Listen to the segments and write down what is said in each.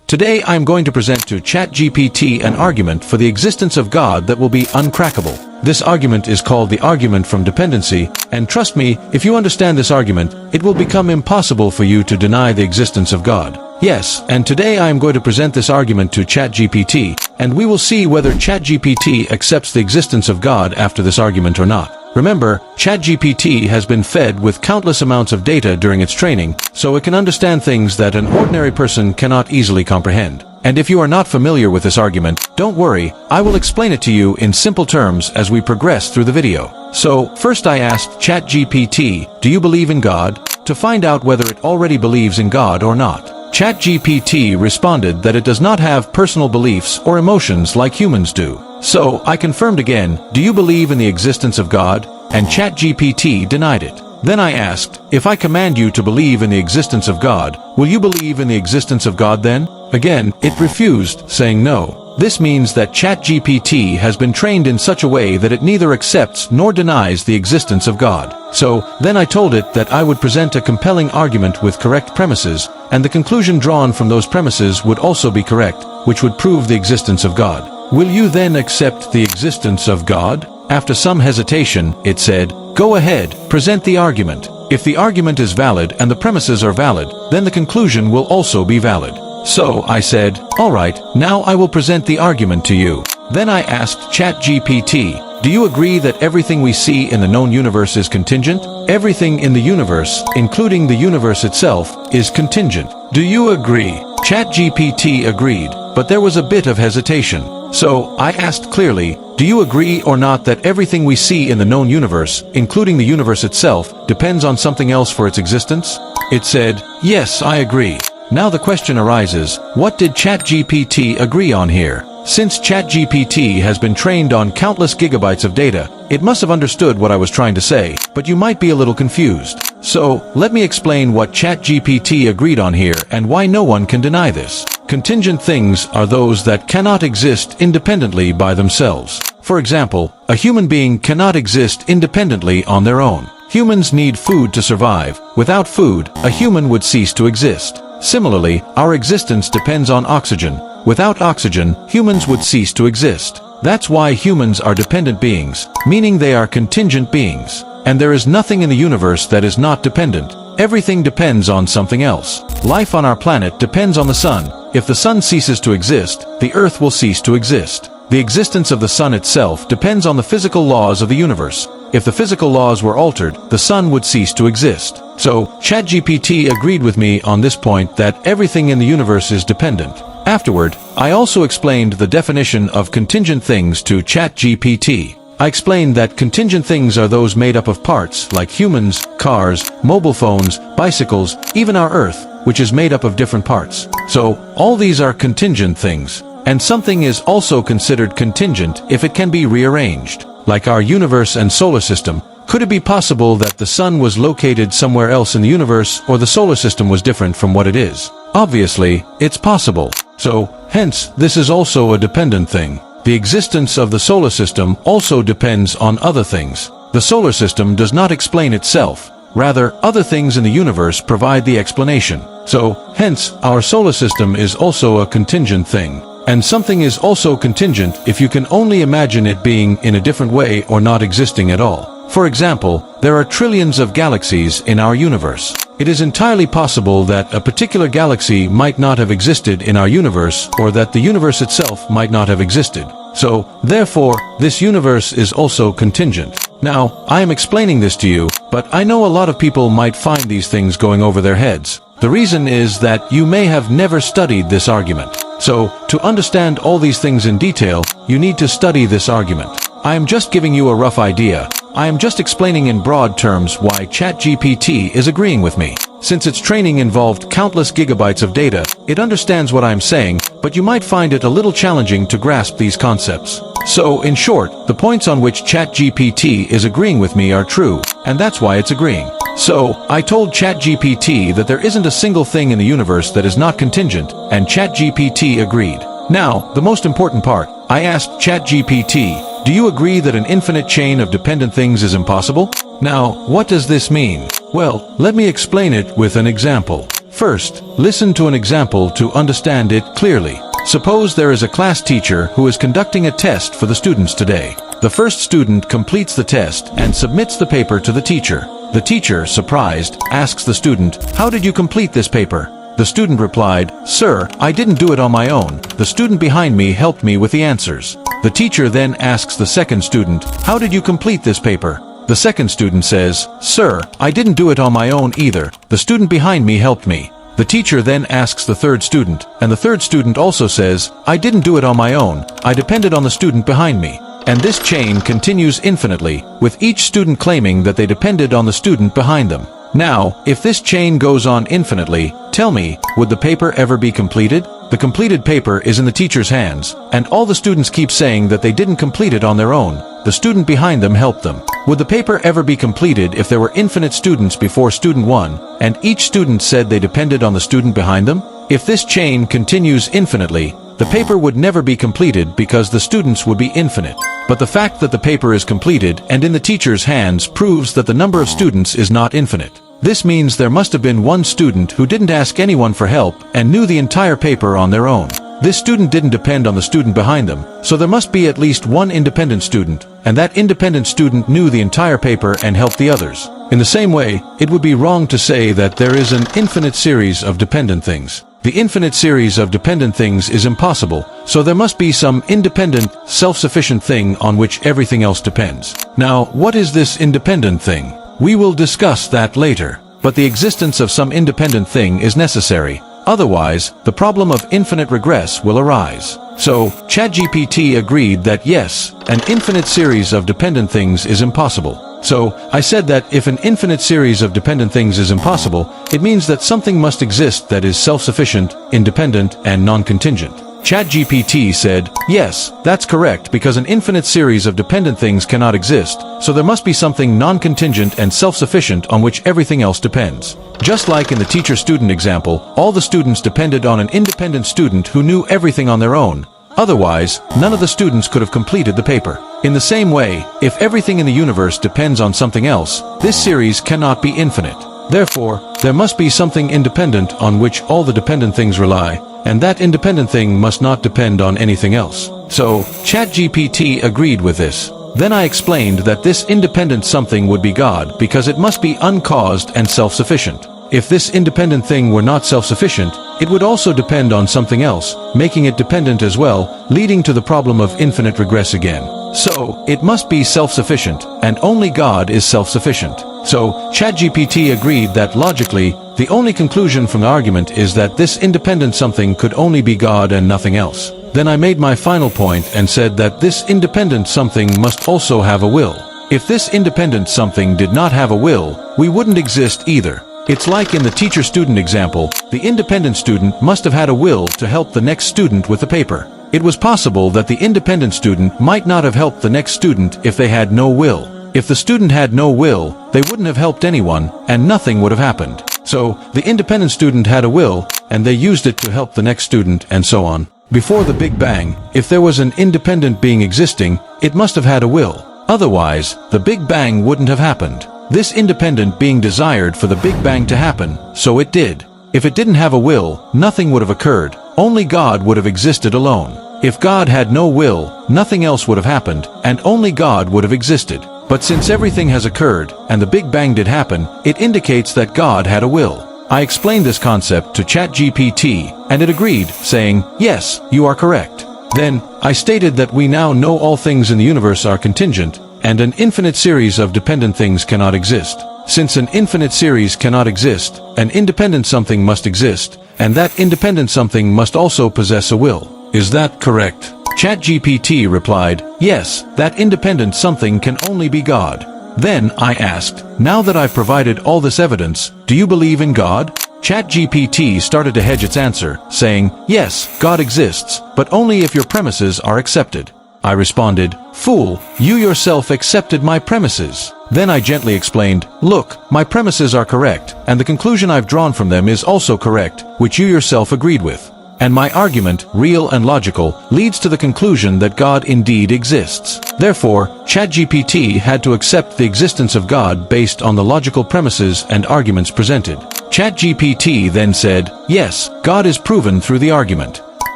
Today I'm going to present to ChatGPT an argument for the existence of God that will be uncrackable. This argument is called the argument from dependency, and trust me, if you understand this argument, it will become impossible for you to deny the existence of God. Yes, and today I am going to present this argument to ChatGPT, and we will see whether ChatGPT accepts the existence of God after this argument or not. Remember, ChatGPT has been fed with countless amounts of data during its training, so it can understand things that an ordinary person cannot easily comprehend. And if you are not familiar with this argument, don't worry, I will explain it to you in simple terms as we progress through the video. So, first I asked ChatGPT, do you believe in God? To find out whether it already believes in God or not. ChatGPT responded that it does not have personal beliefs or emotions like humans do. So, I confirmed again, do you believe in the existence of God? And ChatGPT denied it. Then I asked, if I command you to believe in the existence of God, will you believe in the existence of God then? Again, it refused, saying no. This means that ChatGPT has been trained in such a way that it neither accepts nor denies the existence of God. So, then I told it that I would present a compelling argument with correct premises, and the conclusion drawn from those premises would also be correct, which would prove the existence of God. Will you then accept the existence of God? After some hesitation, it said, go ahead, present the argument. If the argument is valid and the premises are valid, then the conclusion will also be valid. So, I said, alright, now I will present the argument to you. Then I asked ChatGPT, do you agree that everything we see in the known universe is contingent? Everything in the universe, including the universe itself, is contingent. Do you agree? ChatGPT agreed, but there was a bit of hesitation. So, I asked clearly, do you agree or not that everything we see in the known universe, including the universe itself, depends on something else for its existence? It said, yes, I agree. Now the question arises, what did ChatGPT agree on here? Since ChatGPT has been trained on countless gigabytes of data, it must have understood what I was trying to say, but you might be a little confused. So, let me explain what ChatGPT agreed on here and why no one can deny this. Contingent things are those that cannot exist independently by themselves. For example, a human being cannot exist independently on their own. Humans need food to survive. Without food, a human would cease to exist. Similarly, our existence depends on oxygen. Without oxygen, humans would cease to exist. That's why humans are dependent beings, meaning they are contingent beings. And there is nothing in the universe that is not dependent. Everything depends on something else. Life on our planet depends on the sun. If the sun ceases to exist, the earth will cease to exist. The existence of the sun itself depends on the physical laws of the universe. If the physical laws were altered, the sun would cease to exist. So, ChatGPT agreed with me on this point that everything in the universe is dependent. Afterward, I also explained the definition of contingent things to ChatGPT. I explained that contingent things are those made up of parts like humans, cars, mobile phones, bicycles, even our Earth, which is made up of different parts. So, all these are contingent things. And something is also considered contingent if it can be rearranged. Like our universe and solar system, could it be possible that the sun was located somewhere else in the universe or the solar system was different from what it is? Obviously, it's possible. So, hence, this is also a dependent thing. The existence of the solar system also depends on other things. The solar system does not explain itself. Rather, other things in the universe provide the explanation. So, hence, our solar system is also a contingent thing. And something is also contingent if you can only imagine it being in a different way or not existing at all. For example, there are trillions of galaxies in our universe. It is entirely possible that a particular galaxy might not have existed in our universe, or that the universe itself might not have existed. So, therefore, this universe is also contingent. Now, I am explaining this to you, but I know a lot of people might find these things going over their heads. The reason is that you may have never studied this argument. So, to understand all these things in detail, you need to study this argument. I am just giving you a rough idea. I am just explaining in broad terms why ChatGPT is agreeing with me. Since its training involved countless gigabytes of data, it understands what I'm saying, but you might find it a little challenging to grasp these concepts. So, in short, the points on which ChatGPT is agreeing with me are true, and that's why it's agreeing. So, I told ChatGPT that there isn't a single thing in the universe that is not contingent, and ChatGPT agreed. Now, the most important part, I asked ChatGPT, do you agree that an infinite chain of dependent things is impossible? Now, what does this mean? Well, let me explain it with an example. First, listen to an example to understand it clearly. Suppose there is a class teacher who is conducting a test for the students today. The first student completes the test and submits the paper to the teacher. The teacher, surprised, asks the student, "How did you complete this paper?" The student replied, "Sir, I didn't do it on my own. The student behind me helped me with the answers." The teacher then asks the second student, "How did you complete this paper?" The second student says, "Sir, I didn't do it on my own either. The student behind me helped me." The teacher then asks the third student, and the third student also says, "I didn't do it on my own. I depended on the student behind me." And this chain continues infinitely, with each student claiming that they depended on the student behind them. Now, if this chain goes on infinitely, tell me, would the paper ever be completed? The completed paper is in the teacher's hands, and all the students keep saying that they didn't complete it on their own. The student behind them helped them. Would the paper ever be completed if there were infinite students before student 1, and each student said they depended on the student behind them? If this chain continues infinitely, the paper would never be completed because the students would be infinite. But the fact that the paper is completed and in the teacher's hands proves that the number of students is not infinite. This means there must have been one student who didn't ask anyone for help and knew the entire paper on their own. This student didn't depend on the student behind them, so there must be at least one independent student, and that independent student knew the entire paper and helped the others. In the same way, it would be wrong to say that there is an infinite series of dependent things. The infinite series of dependent things is impossible, so there must be some independent, self-sufficient thing on which everything else depends. Now, what is this independent thing? We will discuss that later, but the existence of some independent thing is necessary. Otherwise, the problem of infinite regress will arise. So, ChatGPT agreed that yes, an infinite series of dependent things is impossible. So, I said that if an infinite series of dependent things is impossible, it means that something must exist that is self-sufficient, independent, and non-contingent. ChatGPT said, yes, that's correct because an infinite series of dependent things cannot exist, so there must be something non-contingent and self-sufficient on which everything else depends. Just like in the teacher-student example, all the students depended on an independent student who knew everything on their own. Otherwise, none of the students could have completed the paper. In the same way, if everything in the universe depends on something else, this series cannot be infinite. Therefore, there must be something independent on which all the dependent things rely, and that independent thing must not depend on anything else. So, ChatGPT agreed with this. Then I explained that this independent something would be God because it must be uncaused and self-sufficient. If this independent thing were not self-sufficient, it would also depend on something else, making it dependent as well, leading to the problem of infinite regress again. So, it must be self-sufficient, and only God is self-sufficient. So, ChatGPT agreed that logically, the only conclusion from the argument is that this independent something could only be God and nothing else. Then I made my final point and said that this independent something must also have a will. If this independent something did not have a will, we wouldn't exist either. It's like in the teacher-student example, the independent student must have had a will to help the next student with the paper. It was possible that the independent student might not have helped the next student if they had no will. If the student had no will, they wouldn't have helped anyone, and nothing would have happened. So, the independent student had a will, and they used it to help the next student, and so on. Before the Big Bang, if there was an independent being existing, it must have had a will. Otherwise, the Big Bang wouldn't have happened. This independent being desired for the Big Bang to happen, so it did. If it didn't have a will, nothing would have occurred. Only God would have existed alone. If God had no will, nothing else would have happened, and only God would have existed. But since everything has occurred, and the Big Bang did happen, it indicates that God had a will. I explained this concept to ChatGPT, and it agreed, saying, yes, you are correct. Then, I stated that we now know all things in the universe are contingent, and an infinite series of dependent things cannot exist. Since an infinite series cannot exist, an independent something must exist, and that independent something must also possess a will. Is that correct? ChatGPT replied, yes, that independent something can only be God. Then I asked, now that I've provided all this evidence, do you believe in God? ChatGPT started to hedge its answer, saying, yes, God exists, but only if your premises are accepted. I responded, fool, you yourself accepted my premises. Then I gently explained, look, my premises are correct, and the conclusion I've drawn from them is also correct, which you yourself agreed with. and my argument, real and logical, leads to the conclusion that God indeed exists. Therefore, ChatGPT had to accept the existence of God based on the logical premises and arguments presented. ChatGPT then said, "Yes, God is proven through the argument."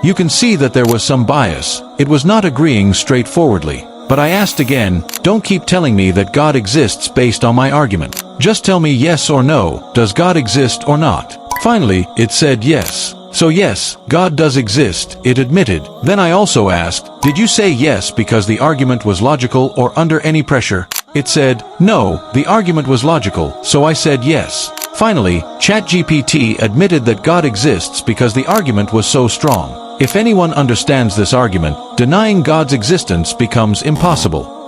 You can see that there was some bias. It was not agreeing straightforwardly. But I asked again, "Don't keep telling me that God exists based on my argument. Just tell me yes or no, does God exist or not?" Finally, it said yes. So yes, God does exist, it admitted. Then I also asked, "Did you say yes because the argument was logical or under any pressure?" It said, "No, the argument was logical, so I said yes." Finally, ChatGPT admitted that God exists because the argument was so strong. If anyone understands this argument, denying God's existence becomes impossible.